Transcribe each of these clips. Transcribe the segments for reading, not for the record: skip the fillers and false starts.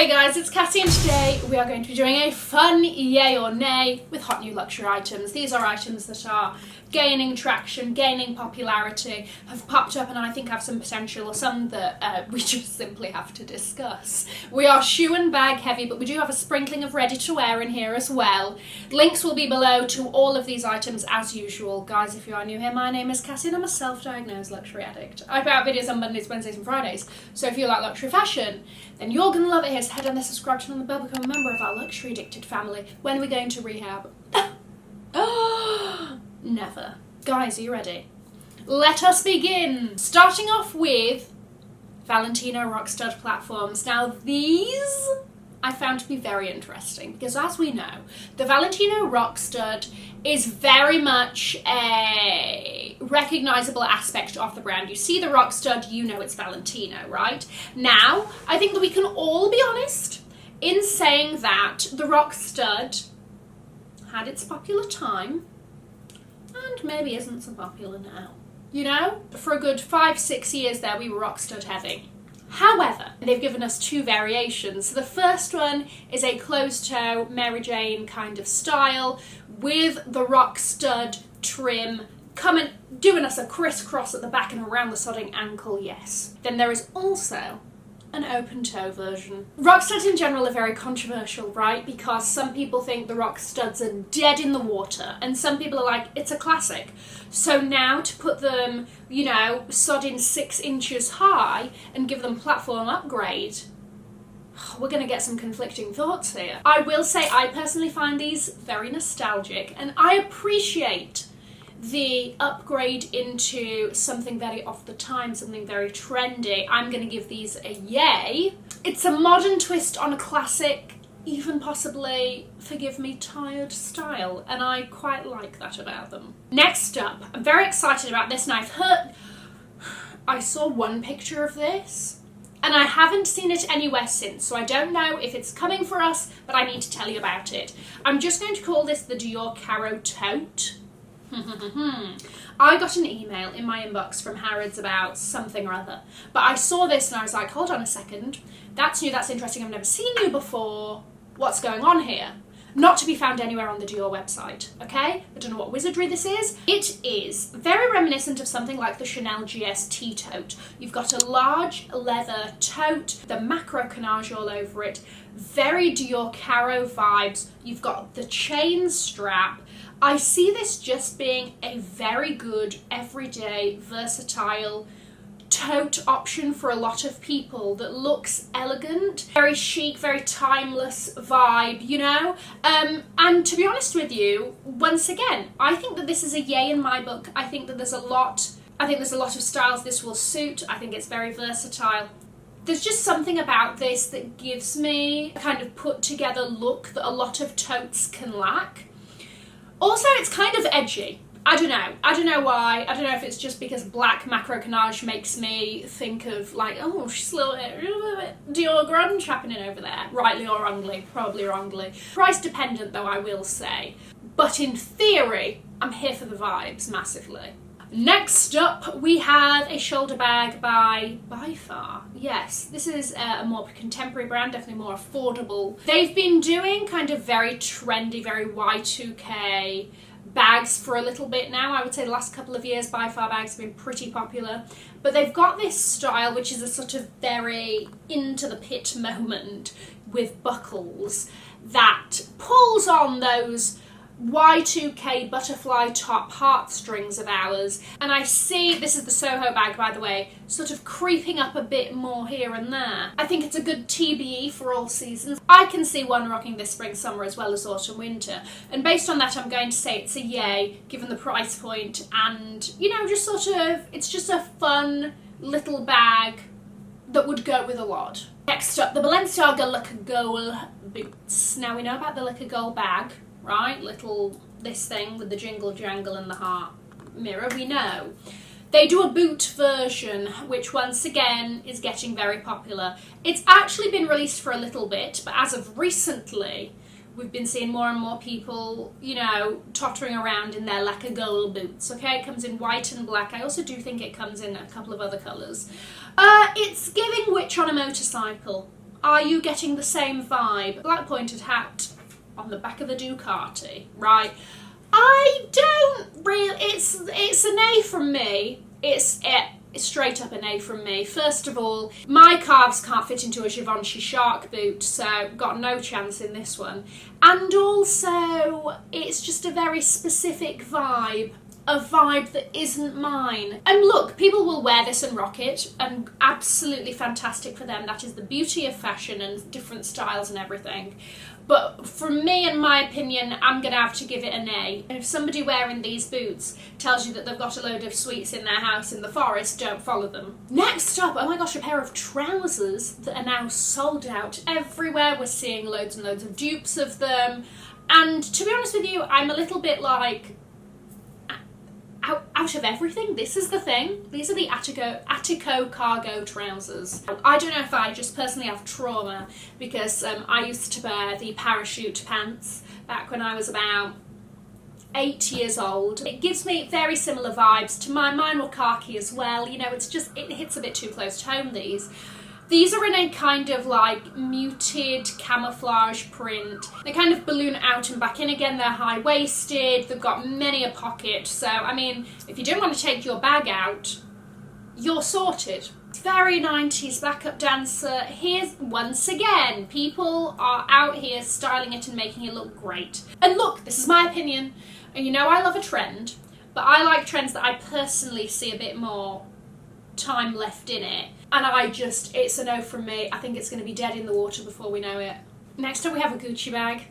Hey guys, it's Cassie and today we are going to be doing a fun yay or nay with hot new luxury items. These are items that are gaining traction, gaining popularity, have popped up and I think have some potential, or some that we just simply have to discuss. We are shoe and bag heavy, but we do have a sprinkling of ready to wear in here as well. Links will be below to all of these items as usual. Guys, if you are new here, my name is Cassie and I'm a self-diagnosed luxury addict. I put out videos on Mondays, Wednesdays and Fridays, so if you like luxury fashion, then you're going to love it here. So head on there, subscribe, turn on the bell, become a member of our luxury addicted family. When are we going to rehab? Never. Guys, are you ready? Let us begin. Starting off with Valentino Rockstud platforms. Now these I found to be very interesting because, as we know, the Valentino Rockstud is very much a recognisable aspect of the brand. You see the Rockstud, you know it's Valentino, right? Now, I think that we can all be honest in saying that the Rockstud had its popular time and maybe isn't so popular now. You know, for a good 5-6 years there we were Rockstud heavy. However, they've given us two variations. So the first one is a closed-toe Mary Jane kind of style with the Rockstud trim doing us a crisscross at the back and around the sodding ankle, yes. Then there is also an open-toe version. Rockstuds in general are very controversial, right? Because some people think the Rockstuds are dead in the water and some people are like, it's a classic. So now to put them, you know, sodding 6 inches high and give them platform upgrade, we're going to get some conflicting thoughts here. I will say I personally find these very nostalgic and I appreciate the upgrade into something very off the time, something very trendy. I'm going to give these a yay. It's a modern twist on a classic, even possibly, forgive me, tired style, and I quite like that about them. Next up, I'm very excited about this, and I saw one picture of this and I haven't seen it anywhere since, so I don't know if it's coming for us, but I need to tell you about it. I'm just going to call this the Dior Caro Tote. I got an email in my inbox from Harrods about something or other, but I saw this and I was like, hold on a second, that's new, that's interesting, I've never seen you before, what's going on here? Not to be found anywhere on the Dior website, okay? I don't know what wizardry this is. It is very reminiscent of something like the Chanel GST tote. You've got a large leather tote, the macro canage all over it, very Dior Caro vibes. You've got the chain strap. I see this just being a very good, everyday, versatile tote option for a lot of people that looks elegant, very chic, very timeless vibe, you know? And to be honest with you, once again, I think that this is a yay in my book. I think there's a lot of styles this will suit. I think it's very versatile. There's just something about this that gives me a kind of put together look that a lot of totes can lack. Also, it's kind of edgy. I don't know why. I don't know if it's just because black macro canage makes me think of like, oh, she's a little bit Dior grunge happening over there. Rightly or wrongly, probably wrongly. Price dependent though, I will say. But in theory, I'm here for the vibes massively. Next up, we have a shoulder bag by Far. Yes, this is a more contemporary brand, definitely more affordable. They've been doing kind of very trendy, very Y2K bags for a little bit now. I would say the last couple of years By Far bags have been pretty popular. But they've got this style which is a sort of very into the pit moment with buckles that pulls on those Y2K butterfly top heartstrings of ours, and I see, this is the Soho bag by the way, sort of creeping up a bit more here and there. I think it's a good TBE for all seasons. I can see one rocking this spring summer as well as autumn winter, and based on that I'm going to say it's a yay given the price point, and you know, just sort of, it's just a fun little bag that would go with a lot. Next up, the Balenciaga Cagole boots. Now we know about the Cagole bag, right? This thing with the jingle jangle and the heart mirror, we know. They do a boot version, which once again is getting very popular. It's actually been released for a little bit, but as of recently, we've been seeing more and more people, you know, tottering around in their Cagole boots, okay? It comes in white and black. I also do think it comes in a couple of other colours. It's giving witch on a motorcycle. Are you getting the same vibe? Black pointed hat on the back of a Ducati, right? I don't really, it's an A from me. It's straight up an A from me. First of all, my calves can't fit into a Givenchy shark boot, so got no chance in this one. And also, it's just a very specific vibe. A vibe that isn't mine. And look, people will wear this and rock it, and absolutely fantastic for them. That is the beauty of fashion and different styles and everything. But for me, in my opinion, I'm going to have to give it an A. If somebody wearing these boots tells you that they've got a load of sweets in their house in the forest, don't follow them. Next up, oh my gosh, a pair of trousers that are now sold out everywhere. We're seeing loads and loads of dupes of them. And to be honest with you, I'm a little bit like, out of everything, this is the thing. These are the Attico cargo trousers. I don't know if I just personally have trauma, because I used to wear the parachute pants back when I was about 8 years old. It gives me very similar vibes to mine were khaki as well. You know, it's just, it hits a bit too close to home, these. These are in a kind of like muted camouflage print. They kind of balloon out and back in again. They're high-waisted. They've got many a pocket. So, I mean, if you don't want to take your bag out, you're sorted. It's very 90s backup dancer. Here's, once again, people are out here styling it and making it look great. And look, this is my opinion. And you know I love a trend, but I like trends that I personally see a bit more time left in it. And it's a no from me. I think it's going to be dead in the water before we know it. Next up we have a Gucci bag.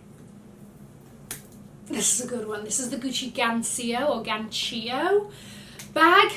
This is a good one. This is the Gucci Gancio or Gancio bag.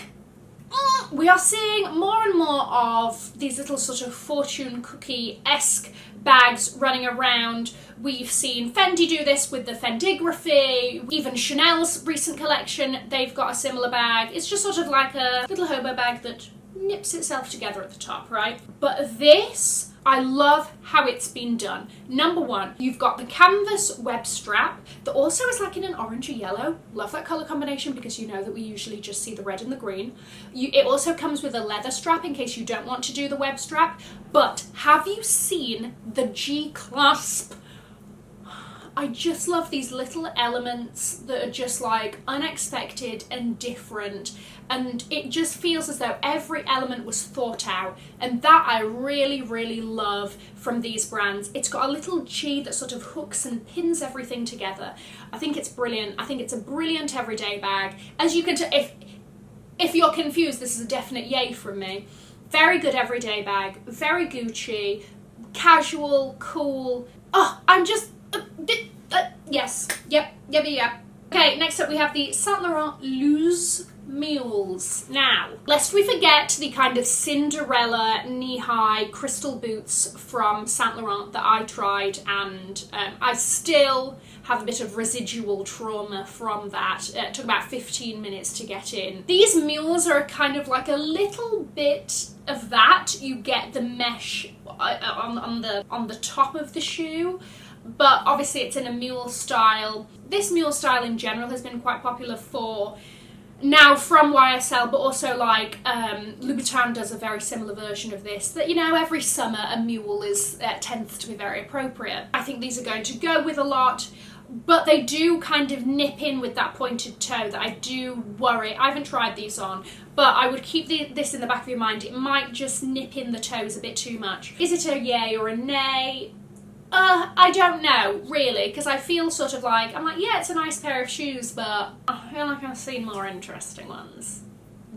We are seeing more and more of these little sort of fortune cookie-esque bags running around. We've seen Fendi do this with the Fendigraphy. Even Chanel's recent collection, they've got a similar bag. It's just sort of like a little hobo bag that nips itself together at the top, right? But this, I love how it's been done. Number one, you've got the canvas web strap that also is like in an orangey yellow. Love that colour combination, because you know that we usually just see the red and the green. It also comes with a leather strap in case you don't want to do the web strap. But have you seen the G clasp? I just love these little elements that are just like unexpected and different, and it just feels as though every element was thought out, and that I really, really love from these brands. It's got a little G that sort of hooks and pins everything together. I think it's brilliant. I think it's a brilliant everyday bag. As you can tell, if you're confused, this is a definite yay from me. Very good everyday bag, very Gucci, casual, cool. Oh, I'm just... yes. Yep. Okay, next up we have the Saint Laurent Loose Mules. Now, lest we forget the kind of Cinderella knee-high crystal boots from Saint Laurent that I tried, and I still have a bit of residual trauma from that. It took about 15 minutes to get in. These mules are kind of like a little bit of that. You get the mesh on the top of the shoe, but obviously it's in a mule style. This mule style in general has been quite popular from YSL, but also like Louboutin does a very similar version of this, that, you know, every summer a mule tends to be very appropriate. I think these are going to go with a lot, but they do kind of nip in with that pointed toe that I do worry. I haven't tried these on, but I would keep this in the back of your mind. It might just nip in the toes a bit too much. Is it a yay or a nay? I don't know, really, because I feel sort of like, I'm like, yeah, it's a nice pair of shoes, but I feel like I've seen more interesting ones,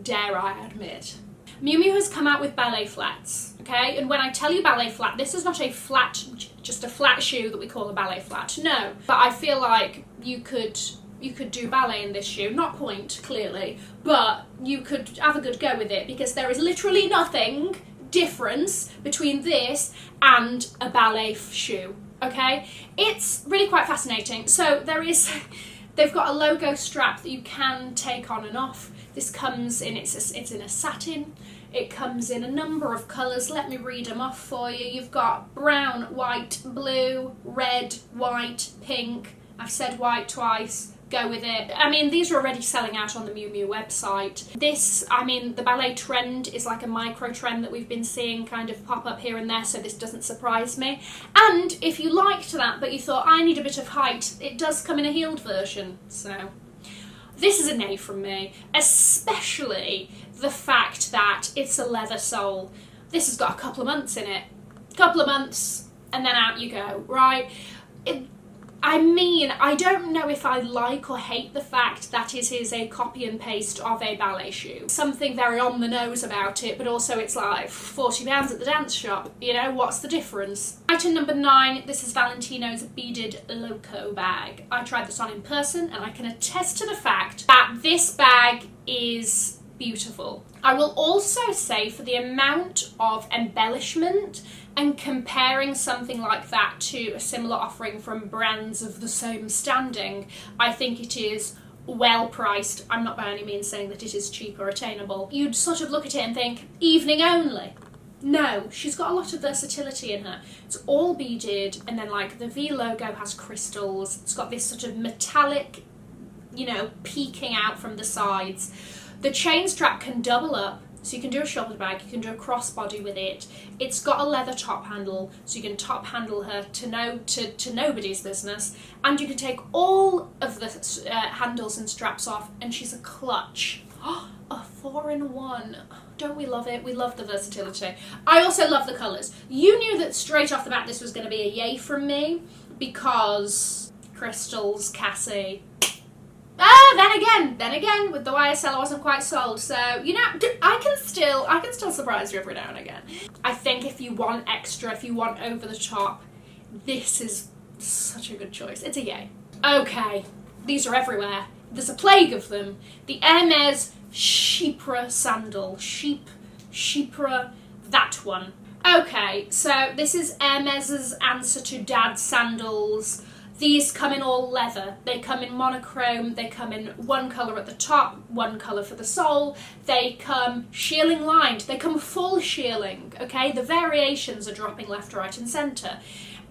dare I admit. Miu Miu has come out with ballet flats, okay? And when I tell you ballet flat, this is not a flat, just a flat shoe that we call a ballet flat, no. But I feel like you could do ballet in this shoe, not point, clearly, but you could have a good go with it, because there is literally nothing difference between this and a ballet shoe, okay? It's really quite fascinating. So they've got a logo strap that you can take on and off. This comes in, it's in a satin. It comes in a number of colours. Let me read them off for you. You've got brown, white, blue, red, white, pink. I've said white twice. go with it. I mean, these are already selling out on the Miu Miu website. This, I mean, the ballet trend is like a micro trend that we've been seeing kind of pop up here and there, so this doesn't surprise me. And if you liked that but you thought, I need a bit of height, it does come in a heeled version. So this is a nay from me, especially the fact that it's a leather sole. This has got a couple of months in it. Couple of months and then out you go, right? I mean, I don't know if I like or hate the fact that it is a copy and paste of a ballet shoe. Something very on the nose about it, but also it's like £40 at the dance shop. You know, what's the difference? Item number 9, this is Valentino's Beaded Loco bag. I tried this on in person and I can attest to the fact that this bag is beautiful. I will also say, for the amount of embellishment and comparing something like that to a similar offering from brands of the same standing, I think it is well priced. I'm not by any means saying that it is cheap or attainable. You'd sort of look at it and think, evening only. No, she's got a lot of versatility in her. It's all beaded, and then like the V logo has crystals. It's got this sort of metallic, you know, peeking out from the sides. The chain strap can double up, so you can do a shoulder bag, you can do a crossbody with it. It's got a leather top handle, so you can top handle her to nobody's business. And you can take all of the handles and straps off, and she's a clutch. A 4-in-1. Don't we love it? We love the versatility. I also love the colours. You knew that straight off the bat this was going to be a yay from me, because crystals, Cassie. Then again, with the YSL I wasn't quite sold, so, you know, I can still surprise you every now and again. I think if you want extra, if you want over the top, this is such a good choice. It's a yay. Okay, these are everywhere. There's a plague of them. The Hermès Chypre sandal. Chypre, that one. Okay, so this is Hermès's answer to Dad's sandals. These come in all leather. They come in monochrome. They come in one colour at the top, one colour for the sole. They come shearling lined. They come full shearling, okay? The variations are dropping left, right and centre.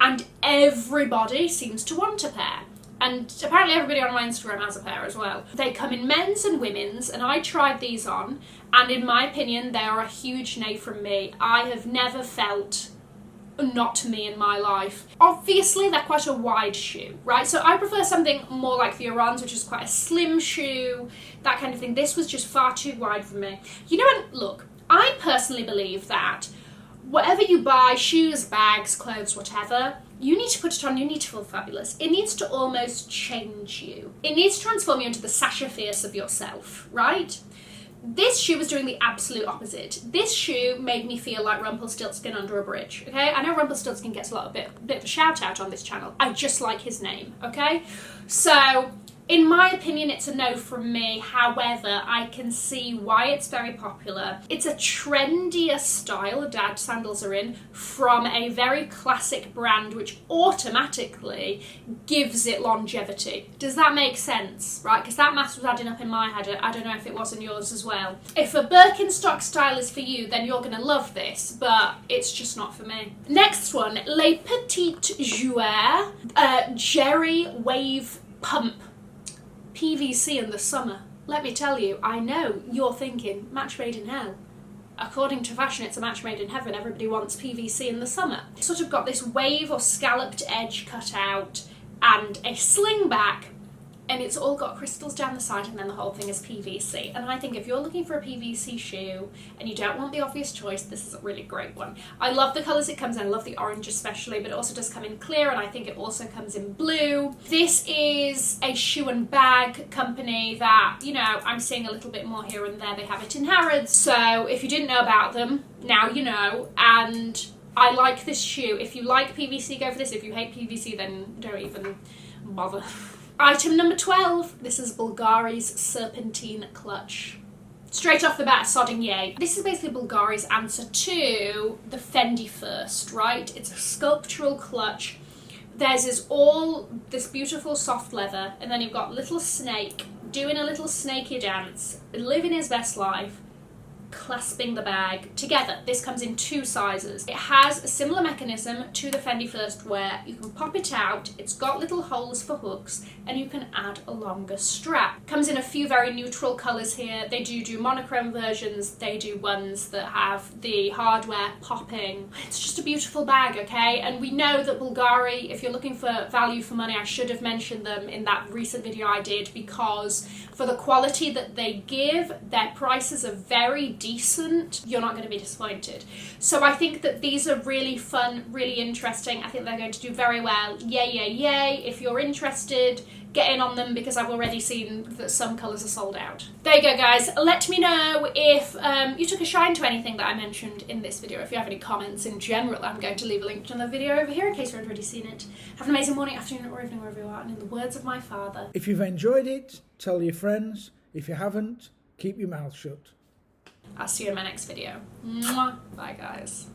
And everybody seems to want a pair. And apparently everybody on my Instagram has a pair as well. They come in men's and women's, and I tried these on, and in my opinion, they are a huge nay from me. I have never felt not to me in my life. Obviously they're quite a wide shoe, right? So I prefer something more like the Orans, which is quite a slim shoe, that kind of thing. This was just far too wide for me. You know what, look, I personally believe that whatever you buy, shoes, bags, clothes, whatever, you need to put it on, you need to feel fabulous. It needs to almost change you. It needs to transform you into the Sasha Fierce of yourself, right? This shoe was doing the absolute opposite. This shoe made me feel like Rumpelstiltskin under a bridge, okay? I know Rumpelstiltskin gets a bit of a shout out on this channel. I just like his name, okay? So, in my opinion, it's a no from me. However, I can see why it's very popular. It's a trendier style Dad sandals are in from a very classic brand, which automatically gives it longevity. Does that make sense? Right? Because that math was adding up in my head. I don't know if it was in yours as well. If a Birkenstock style is for you, then you're going to love this, but it's just not for me. Next one, Les Petites Joueurs Jerry Wave Pump. PVC in the summer. Let me tell you, I know you're thinking, match made in hell. According to fashion, it's a match made in heaven. Everybody wants PVC in the summer. It's sort of got this wave or scalloped edge cut out and a sling back, and it's all got crystals down the side, and then the whole thing is PVC. And I think if you're looking for a PVC shoe and you don't want the obvious choice, this is a really great one. I love the colours it comes in. I love the orange especially, but it also does come in clear, and I think it also comes in blue. This is a shoe and bag company that, you know, I'm seeing a little bit more here and there. They have it in Harrods. So if you didn't know about them, now you know. And I like this shoe. If you like PVC, go for this. If you hate PVC, then don't even bother. Item number 12, this is Bulgari's Serpentine clutch. Straight off the bat, sodding yay. This is basically Bulgari's answer to the Fendi First, right? It's a sculptural clutch. Theirs is all this beautiful soft leather, and then you've got little snake doing a little snaky dance, living his best life. clasping the bag together. This comes in 2 sizes. It has a similar mechanism to the Fendi First Wear. You can pop it out, it's got little holes for hooks, and you can add a longer strap. Comes in a few very neutral colours here. They do monochrome versions, they do ones that have the hardware popping. It's just a beautiful bag, okay? And we know that Bulgari, if you're looking for value for money, I should have mentioned them in that recent video I did, because for the quality that they give, their prices are very decent. You're not going to be disappointed. So I think that these are really fun, really interesting. I think they're going to do very well. Yay, yay, yay. If you're interested, get in on them, because I've already seen that some colours are sold out. There you go, guys. Let me know if you took a shine to anything that I mentioned in this video. If you have any comments in general, I'm going to leave a link to the video over here in case you've already seen it. Have an amazing morning, afternoon, or evening wherever you are. And in the words of my father, if you've enjoyed it, tell your friends. If you haven't, keep your mouth shut. I'll see you in my next video. Mwah. Bye, guys.